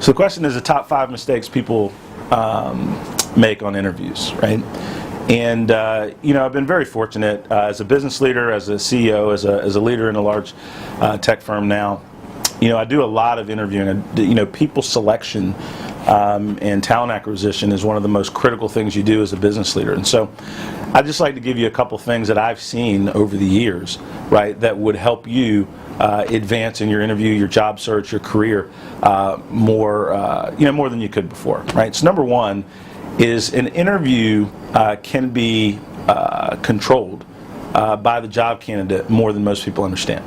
So the question is the top 5 mistakes people make on interviews, right? And I've been very fortunate as a business leader, as a CEO, as a leader in a large tech firm now. I do a lot of interviewing. People selection and talent acquisition is one of the most critical things you do as a business leader. And so I'd just like to give you a couple things that I've seen over the years, right, that would help you advance in your interview, your job search, your career more than you could before, right? So number one is an interview can be controlled by the job candidate more than most people understand,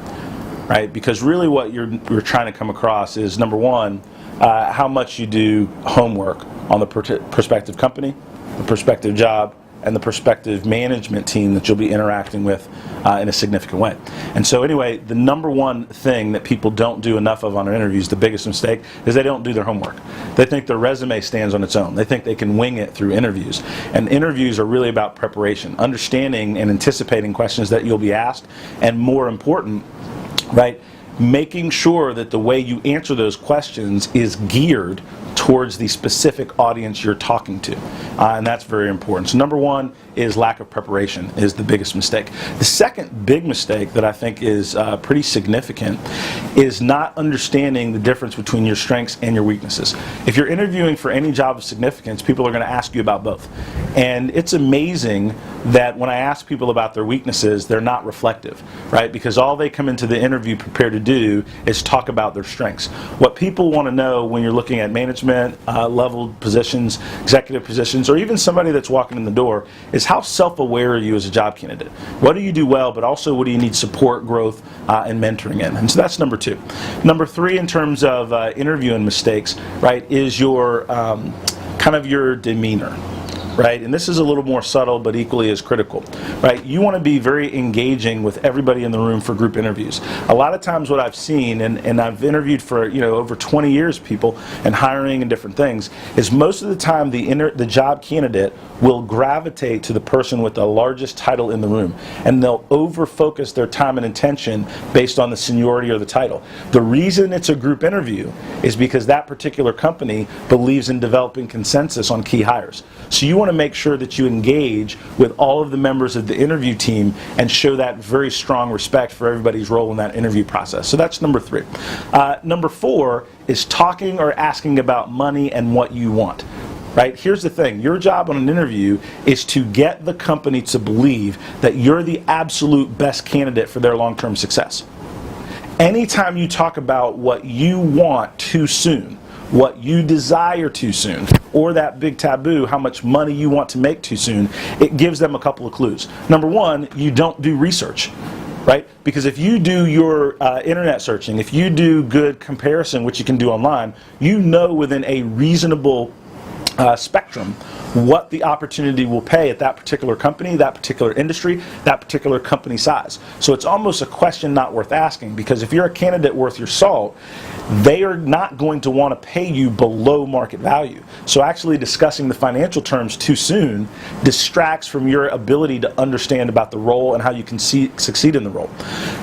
right? Because really what you're trying to come across is, number one, how much you do homework on the prospective company, the prospective job, and the prospective management team that you'll be interacting with in a significant way. And so anyway, the number one thing that people don't do enough of on interviews, the biggest mistake, is they don't do their homework. They think their resume stands on its own. They think they can wing it through interviews. And interviews are really about preparation, understanding and anticipating questions that you'll be asked, and more important, right, making sure that the way you answer those questions is geared towards the specific audience you're talking to. And that's very important. So number one is lack of preparation is the biggest mistake. The second big mistake that I think is pretty significant is not understanding the difference between your strengths and your weaknesses. If you're interviewing for any job of significance, people are going to ask you about both. And it's amazing that when I ask people about their weaknesses, they're not reflective, right? Because all they come into the interview prepared to do is talk about their strengths. What people want to know when you're looking at management level positions, executive positions, or even somebody that's walking in the door is how self-aware are you as a job candidate? What do you do well, but also what do you need support, growth, and mentoring in? And so that's number two. Number three, in terms of interviewing mistakes, right, is your kind of your demeanor. Right? And this is a little more subtle, but equally as critical, right? You want to be very engaging with everybody in the room for group interviews. A lot of times what I've seen, and I've interviewed for over 20 years people and hiring and different things, is most of the time the job candidate will gravitate to the person with the largest title in the room, and they'll over-focus their time and attention based on the seniority or the title. The reason it's a group interview is because that particular company believes in developing consensus on key hires. So you want to make sure that you engage with all of the members of the interview team and show that very strong respect for everybody's role in that interview process. So that's number three. Number four is talking or asking about money and what you want. Right? Here's the thing. Your job on an interview is to get the company to believe that you're the absolute best candidate for their long-term success. Anytime you talk about what you want too soon, what you desire too soon, or that big taboo, how much money you want to make too soon, it gives them a couple of clues. Number one, you don't do research. Right? Because if you do your internet searching, if you do good comparison, which you can do online, you know within a reasonable spectrum what the opportunity will pay at that particular company, that particular industry, that particular company size. So it's almost a question not worth asking, because if you're a candidate worth your salt, they are not going to want to pay you below market value. So actually discussing the financial terms too soon distracts from your ability to understand about the role and how you can succeed in the role.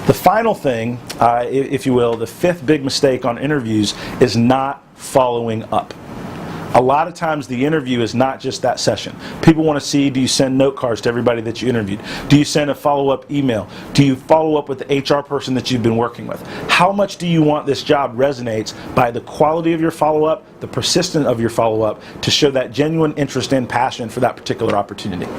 The final thing, if you will, the fifth big mistake on interviews is not following up. A lot of times the interview is not just that session. People want to see, do you send note cards to everybody that you interviewed? Do you send a follow-up email? Do you follow up with the HR person that you've been working with? How much do you want this job resonates by the quality of your follow-up, the persistence of your follow-up, to show that genuine interest and passion for that particular opportunity?